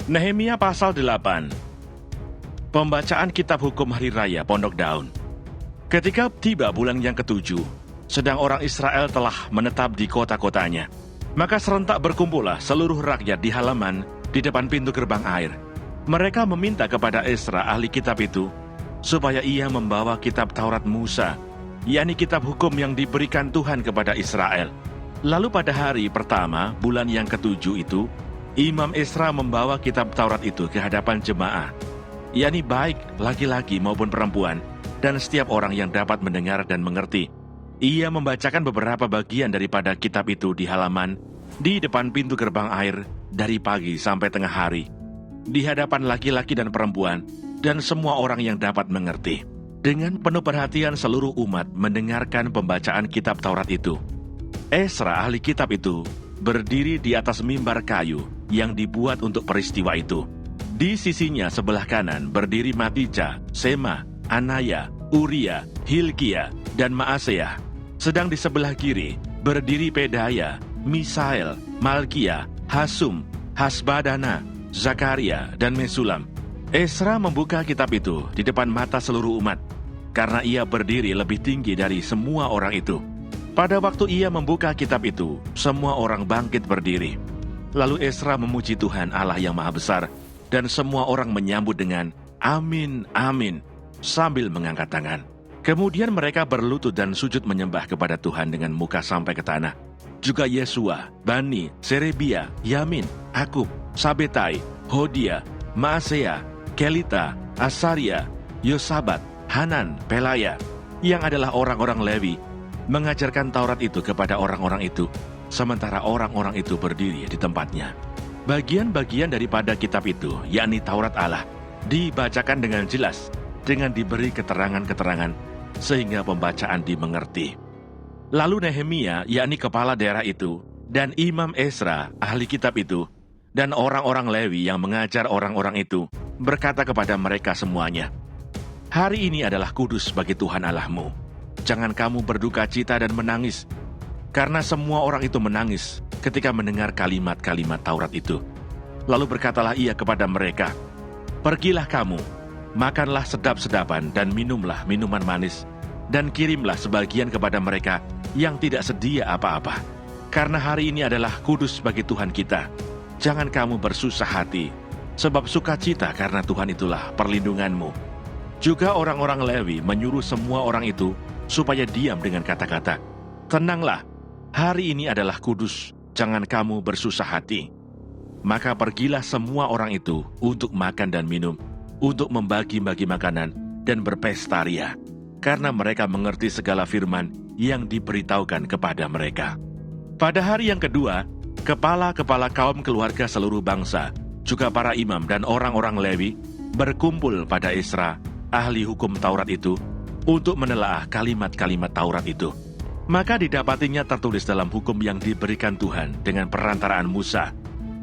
Nehemia pasal 8. Pembacaan Kitab Hukum Hari Raya Pondok Daun. Ketika tiba bulan yang ketujuh, sedang orang Israel telah menetap di kota-kotanya, maka serentak berkumpullah seluruh rakyat di halaman di depan pintu gerbang air. Mereka meminta kepada Ezra ahli kitab itu, supaya ia membawa kitab Taurat Musa, yakni kitab hukum yang diberikan Tuhan kepada Israel. Lalu pada hari pertama bulan yang ketujuh itu, Imam Ezra membawa kitab Taurat itu ke hadapan jemaah, yakni baik laki-laki maupun perempuan, dan setiap orang yang dapat mendengar dan mengerti. Ia membacakan beberapa bagian daripada kitab itu di halaman, di depan pintu gerbang air, dari pagi sampai tengah hari, di hadapan laki-laki dan perempuan, dan semua orang yang dapat mengerti. Dengan penuh perhatian seluruh umat mendengarkan pembacaan kitab Taurat itu. Ezra ahli kitab itu berdiri di atas mimbar kayu yang dibuat untuk peristiwa itu. Di sisinya sebelah kanan berdiri Matija, Sema, Anaya, Uria, Hilkia, dan Maaseah. Sedang di sebelah kiri berdiri Pedaya, Misael, Malkia, Hasum, Hasbadana, Zakaria, dan Mesulam. Ezra membuka kitab itu di depan mata seluruh umat, karena ia berdiri lebih tinggi dari semua orang itu. Pada waktu ia membuka kitab itu, semua orang bangkit berdiri. Lalu Ezra memuji Tuhan Allah yang Maha Besar, dan semua orang menyambut dengan Amin, Amin, sambil mengangkat tangan. Kemudian mereka berlutut dan sujud menyembah kepada Tuhan dengan muka sampai ke tanah. Juga Yesua, Bani, Serebia, Yamin, Akub, Sabetai, Hodia, Maaseah, Kelita, Asaria, Yosabat, Hanan, Pelaya, yang adalah orang-orang Lewi, mengajarkan Taurat itu kepada orang-orang itu, sementara orang-orang itu berdiri di tempatnya. Bagian-bagian daripada kitab itu, yakni Taurat Allah, dibacakan dengan jelas, dengan diberi keterangan-keterangan, sehingga pembacaan dimengerti. Lalu Nehemia, yakni kepala daerah itu, dan Imam Ezra, ahli kitab itu, dan orang-orang Lewi yang mengajar orang-orang itu, berkata kepada mereka semuanya, "Hari ini adalah kudus bagi Tuhan Allahmu. Jangan kamu berduka cita dan menangis," karena semua orang itu menangis ketika mendengar kalimat-kalimat Taurat itu. Lalu berkatalah ia kepada mereka, "Pergilah kamu, makanlah sedap-sedapan dan minumlah minuman manis, dan kirimlah sebagian kepada mereka yang tidak sedia apa-apa. Karena hari ini adalah kudus bagi Tuhan kita. Jangan kamu bersusah hati, sebab sukacita karena Tuhan itulah perlindunganmu." Juga orang-orang Lewi menyuruh semua orang itu supaya diam dengan kata-kata, "Tenanglah, hari ini adalah kudus, jangan kamu bersusah hati." Maka pergilah semua orang itu untuk makan dan minum, untuk membagi-bagi makanan dan berpesta ria, karena mereka mengerti segala firman yang diberitahukan kepada mereka. Pada hari yang kedua, kepala-kepala kaum keluarga seluruh bangsa, juga para imam dan orang-orang Lewi, berkumpul pada Ezra, ahli hukum Taurat itu, untuk menelaah kalimat-kalimat Taurat itu. Maka didapatinya tertulis dalam hukum yang diberikan Tuhan dengan perantaraan Musa,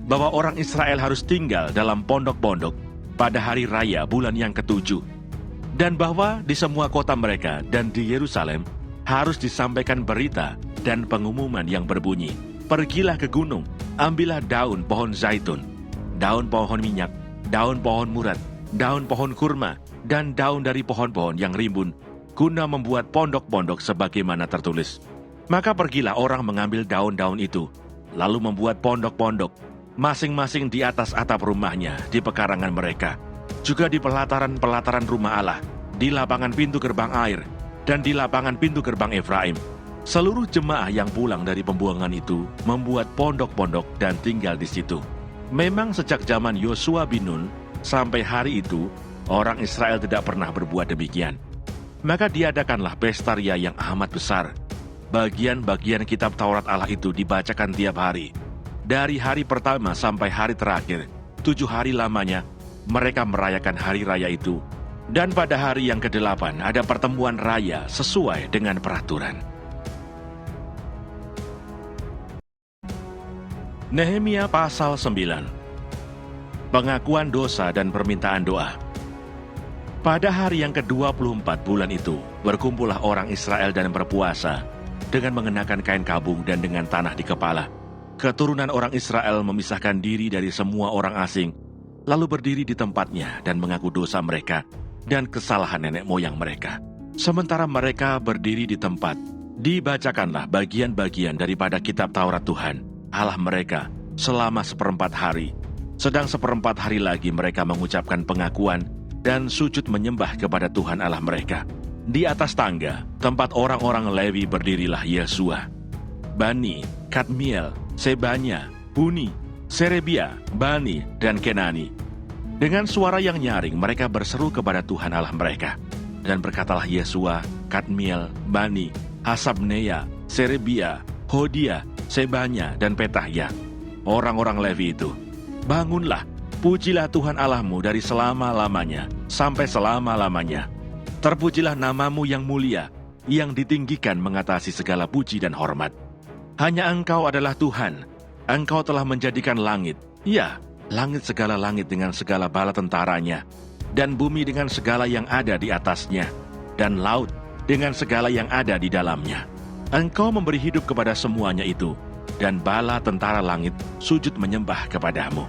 bahwa orang Israel harus tinggal dalam pondok-pondok pada hari raya bulan yang ketujuh, dan bahwa di semua kota mereka dan di Yerusalem harus disampaikan berita dan pengumuman yang berbunyi, "Pergilah ke gunung, ambillah daun pohon zaitun, daun pohon minyak, daun pohon murad, daun pohon kurma, dan daun dari pohon-pohon yang rimbun, guna membuat pondok-pondok sebagaimana tertulis." Maka pergilah orang mengambil daun-daun itu, lalu membuat pondok-pondok, masing-masing di atas atap rumahnya, di pekarangan mereka, juga di pelataran-pelataran rumah Allah, di lapangan pintu gerbang air, dan di lapangan pintu gerbang Efraim. Seluruh jemaah yang pulang dari pembuangan itu membuat pondok-pondok dan tinggal di situ. Memang sejak zaman Yosua bin Nun sampai hari itu, orang Israel tidak pernah berbuat demikian. Maka diadakanlah pesta ria yang amat besar. Bagian-bagian kitab Taurat Allah itu dibacakan tiap hari. Dari hari pertama sampai hari terakhir, 7 hari lamanya, mereka merayakan hari raya itu. Dan pada hari yang ke-8 ada pertemuan raya sesuai dengan peraturan. Nehemia pasal 9. Pengakuan dosa dan permintaan doa. Pada hari yang ke-24 bulan itu, berkumpullah orang Israel dan berpuasa, dengan mengenakan kain kabung dan dengan tanah di kepala. Keturunan orang Israel memisahkan diri dari semua orang asing, lalu berdiri di tempatnya dan mengaku dosa mereka dan kesalahan nenek moyang mereka. Sementara mereka berdiri di tempat, dibacakanlah bagian-bagian daripada kitab Taurat Tuhan, Allah mereka, selama 1/4 hari. Sedang 1/4 hari lagi mereka mengucapkan pengakuan dan sujud menyembah kepada Tuhan Allah mereka. Di atas tangga, tempat orang-orang Lewi berdirilah Yesua, Bani, Kadmiel, Sebanya, Buni, Serebia, Bani, dan Kenani. Dengan suara yang nyaring mereka berseru kepada Tuhan Allah mereka. Dan berkatalah Yesua, Kadmiel, Bani, Hasabneya, Serebia, Hodia, Sebanya, dan Petahya, orang-orang Lewi itu, bangunlah, pujilah Tuhan Allahmu dari selama-lamanya sampai selama-lamanya. Terpujilah namamu yang mulia, yang ditinggikan mengatasi segala puji dan hormat. Hanya Engkau adalah Tuhan. Engkau telah menjadikan langit, ya, langit segala langit dengan segala bala tentaranya, dan bumi dengan segala yang ada di atasnya, dan laut dengan segala yang ada di dalamnya. Engkau memberi hidup kepada semuanya itu, dan bala tentara langit sujud menyembah kepadamu.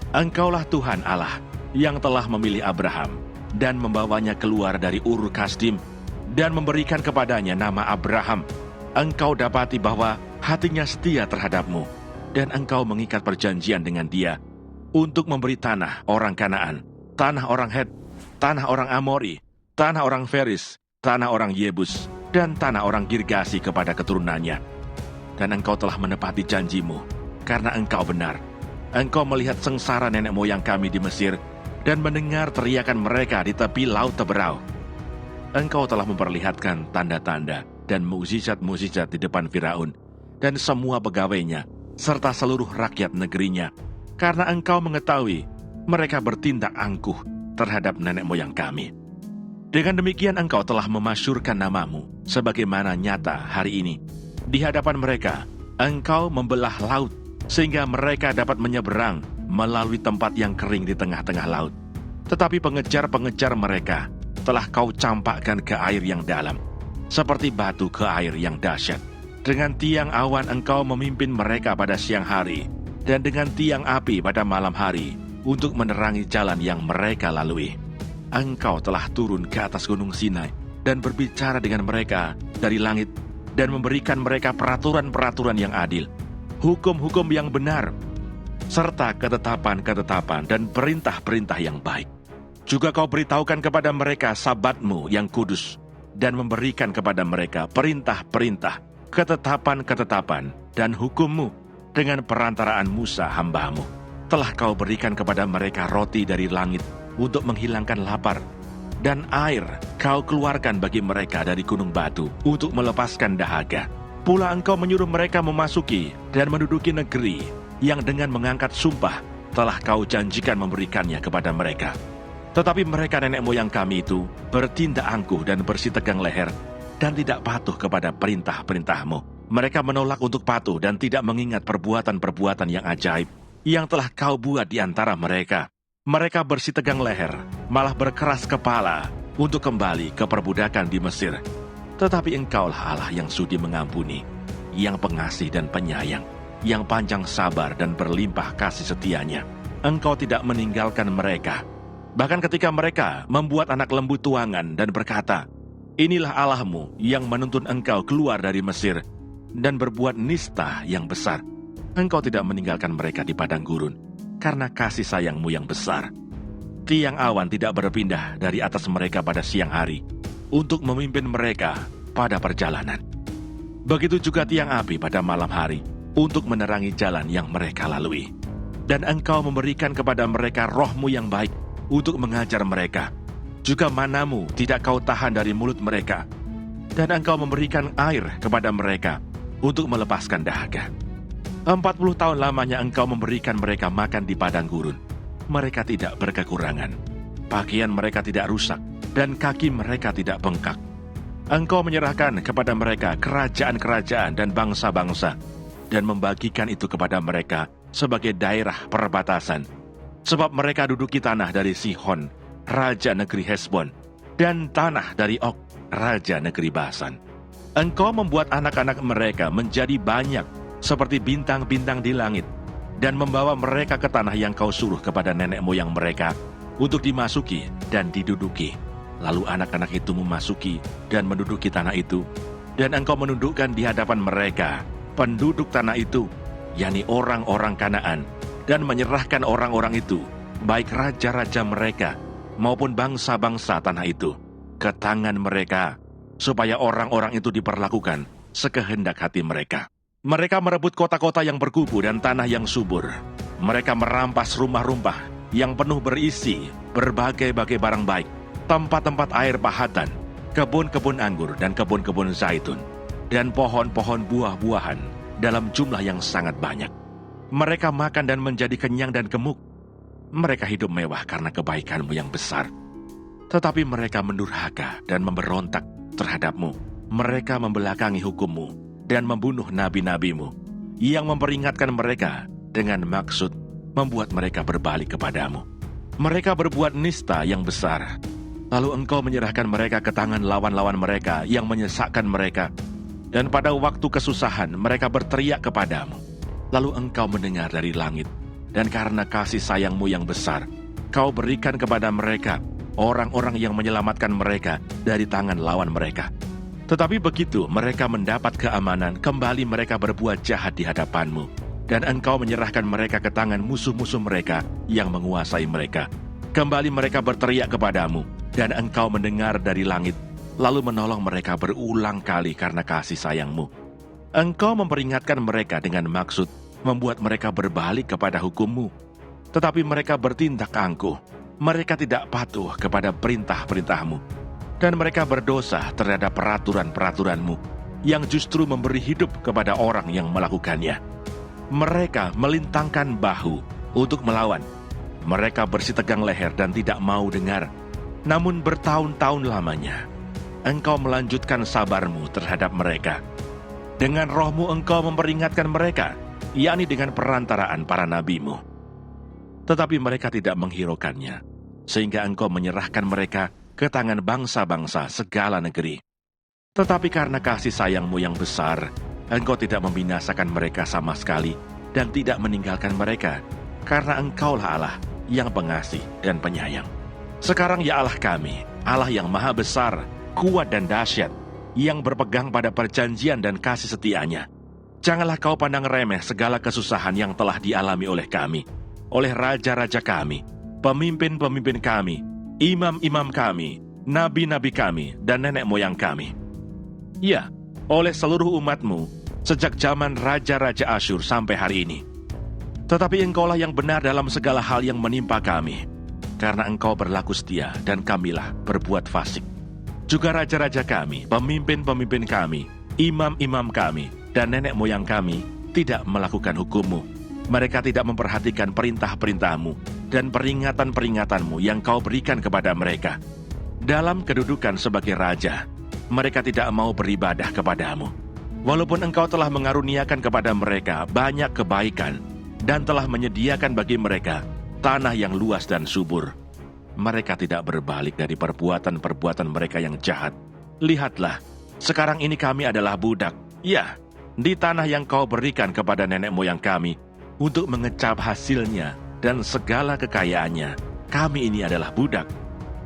Engkaulah Tuhan Allah yang telah memilih Abraham dan membawanya keluar dari Ur Kasdim dan memberikan kepadanya nama Abraham. Engkau dapati bahwa hatinya setia terhadapmu, dan engkau mengikat perjanjian dengan dia untuk memberi tanah orang Kanaan, tanah orang Het, tanah orang Amori, tanah orang Feris, tanah orang Yebus, dan tanah orang Girgasi kepada keturunannya. Dan engkau telah menepati janjimu, karena engkau benar. Engkau melihat sengsara nenek moyang kami di Mesir, dan mendengar teriakan mereka di tepi laut Teberau. Engkau telah memperlihatkan tanda-tanda dan mukjizat-mukjizat di depan Firaun dan semua pegawainya, serta seluruh rakyat negerinya, karena engkau mengetahui mereka bertindak angkuh terhadap nenek moyang kami. Dengan demikian engkau telah memasyurkan namamu sebagaimana nyata hari ini. Di hadapan mereka, engkau membelah laut, sehingga mereka dapat menyeberang melalui tempat yang kering di tengah-tengah laut. Tetapi pengejar-pengejar mereka telah kau campakkan ke air yang dalam, seperti batu ke air yang dahsyat. Dengan tiang awan engkau memimpin mereka pada siang hari, dan dengan tiang api pada malam hari, untuk menerangi jalan yang mereka lalui. Engkau telah turun ke atas gunung Sinai, dan berbicara dengan mereka dari langit, dan memberikan mereka peraturan-peraturan yang adil, hukum-hukum yang benar, serta ketetapan-ketetapan dan perintah-perintah yang baik. Juga kau beritahukan kepada mereka sabatmu yang kudus, dan memberikan kepada mereka perintah-perintah, ketetapan-ketetapan, dan hukummu dengan perantaraan Musa hambamu. Telah kau berikan kepada mereka roti dari langit untuk menghilangkan lapar, dan air kau keluarkan bagi mereka dari gunung batu untuk melepaskan dahaga. Pula engkau menyuruh mereka memasuki dan menduduki negeri yang dengan mengangkat sumpah telah kau janjikan memberikannya kepada mereka. Tetapi mereka nenek moyang kami itu bertindak angkuh dan bersih tegang leher, dan tidak patuh kepada perintah-perintahmu. Mereka menolak untuk patuh dan tidak mengingat perbuatan-perbuatan yang ajaib yang telah kau buat di antara mereka. Mereka bersih tegang leher, malah berkeras kepala untuk kembali ke perbudakan di Mesir. Tetapi engkaulah Allah yang sudi mengampuni, yang pengasih dan penyayang, yang panjang sabar dan berlimpah kasih setianya. Engkau tidak meninggalkan mereka, bahkan ketika mereka membuat anak lembu tuangan dan berkata, "Inilah Allahmu yang menuntun engkau keluar dari Mesir," dan berbuat nista yang besar. Engkau tidak meninggalkan mereka di padang gurun, karena kasih sayangmu yang besar. Tiang awan tidak berpindah dari atas mereka pada siang hari, untuk memimpin mereka pada perjalanan. Begitu juga tiang api pada malam hari, untuk menerangi jalan yang mereka lalui. Dan engkau memberikan kepada mereka rohmu yang baik, untuk mengajar mereka. Juga manamu tidak kau tahan dari mulut mereka. Dan engkau memberikan air kepada mereka, untuk melepaskan dahaga. 40 tahun lamanya engkau memberikan mereka makan di padang gurun. Mereka tidak berkekurangan. Pakaian mereka tidak rusak, dan kaki mereka tidak bengkak. Engkau menyerahkan kepada mereka kerajaan-kerajaan dan bangsa-bangsa, dan membagikan itu kepada mereka sebagai daerah perbatasan. Sebab mereka duduki tanah dari Sihon, raja negeri Hesbon, dan tanah dari Og, raja negeri Basan. Engkau membuat anak-anak mereka menjadi banyak, seperti bintang-bintang di langit, dan membawa mereka ke tanah yang kau suruh kepada nenek moyang mereka untuk dimasuki dan diduduki. Lalu anak-anak itu memasuki dan menduduki tanah itu, dan engkau menundukkan di hadapan mereka penduduk tanah itu, yakni orang-orang Kanaan, dan menyerahkan orang-orang itu, baik raja-raja mereka maupun bangsa-bangsa tanah itu, ke tangan mereka, supaya orang-orang itu diperlakukan sekehendak hati mereka. Mereka merebut kota-kota yang berkubu dan tanah yang subur. Mereka merampas rumah-rumah yang penuh berisi berbagai-bagai barang baik, tempat-tempat air pahatan, kebun-kebun anggur dan kebun-kebun zaitun, dan pohon-pohon buah-buahan dalam jumlah yang sangat banyak. Mereka makan dan menjadi kenyang dan gemuk. Mereka hidup mewah karena kebaikanmu yang besar. Tetapi mereka mendurhaka dan memberontak terhadapmu. Mereka membelakangi hukummu dan membunuh nabi-nabimu yang memperingatkan mereka dengan maksud membuat mereka berbalik kepadamu. Mereka berbuat nista yang besar. Lalu engkau menyerahkan mereka ke tangan lawan-lawan mereka yang menyesakkan mereka. Dan pada waktu kesusahan mereka berteriak kepadamu. Lalu engkau mendengar dari langit. Dan karena kasih sayangmu yang besar, kau berikan kepada mereka orang-orang yang menyelamatkan mereka dari tangan lawan mereka. Tetapi begitu mereka mendapat keamanan, kembali mereka berbuat jahat di hadapanmu. Dan engkau menyerahkan mereka ke tangan musuh-musuh mereka yang menguasai mereka. Kembali mereka berteriak kepadamu, dan engkau mendengar dari langit, lalu menolong mereka berulang kali karena kasih sayangmu. Engkau memperingatkan mereka dengan maksud membuat mereka berbalik kepada hukum-Mu. Tetapi mereka bertindak angkuh, mereka tidak patuh kepada perintah-perintah-Mu. Dan mereka berdosa terhadap peraturan-peraturan-Mu, yang justru memberi hidup kepada orang yang melakukannya. Mereka melintangkan bahu untuk melawan. Mereka bersitegang leher dan tidak mau dengar. Namun bertahun-tahun lamanya, Engkau melanjutkan sabar-Mu terhadap mereka. Dengan roh-Mu Engkau memperingatkan mereka, yakni dengan perantaraan para nabi-Mu. Tetapi mereka tidak menghiraukannya, sehingga Engkau menyerahkan mereka ke tangan bangsa-bangsa segala negeri. Tetapi karena kasih sayang-Mu yang besar, Engkau tidak membinasakan mereka sama sekali dan tidak meninggalkan mereka, karena Engkaulah Allah yang pengasih dan penyayang. Sekarang ya Allah kami, Allah yang maha besar, kuat dan dahsyat, yang berpegang pada perjanjian dan kasih setianya. Janganlah kau pandang remeh segala kesusahan yang telah dialami oleh kami, oleh raja-raja kami, pemimpin-pemimpin kami, imam-imam kami, nabi-nabi kami, dan nenek moyang kami. Ya, oleh seluruh umat-Mu, sejak zaman raja-raja Asyur sampai hari ini. Tetapi Engkaulah yang benar dalam segala hal yang menimpa kami, karena Engkau berlaku setia dan kamilah berbuat fasik. Juga raja-raja kami, pemimpin-pemimpin kami, imam-imam kami, dan nenek moyang kami tidak melakukan hukum-Mu. Mereka tidak memperhatikan perintah-perintah-Mu dan peringatan-peringatan-Mu yang Kau berikan kepada mereka. Dalam kedudukan sebagai raja, mereka tidak mau beribadah kepada-Mu. Walaupun Engkau telah mengaruniakan kepada mereka banyak kebaikan dan telah menyediakan bagi mereka tanah yang luas dan subur, mereka tidak berbalik dari perbuatan-perbuatan mereka yang jahat. Lihatlah, sekarang ini kami adalah budak. Ya, di tanah yang Kau berikan kepada nenek moyang kami untuk mengecap hasilnya dan segala kekayaannya, kami ini adalah budak.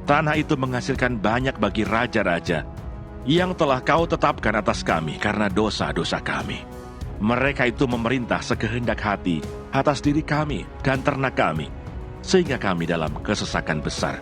Tanah itu menghasilkan banyak bagi raja-raja yang telah Kau tetapkan atas kami karena dosa-dosa kami. Mereka itu memerintah sekehendak hati atas diri kami dan ternak kami, sehingga kami dalam kesesakan besar.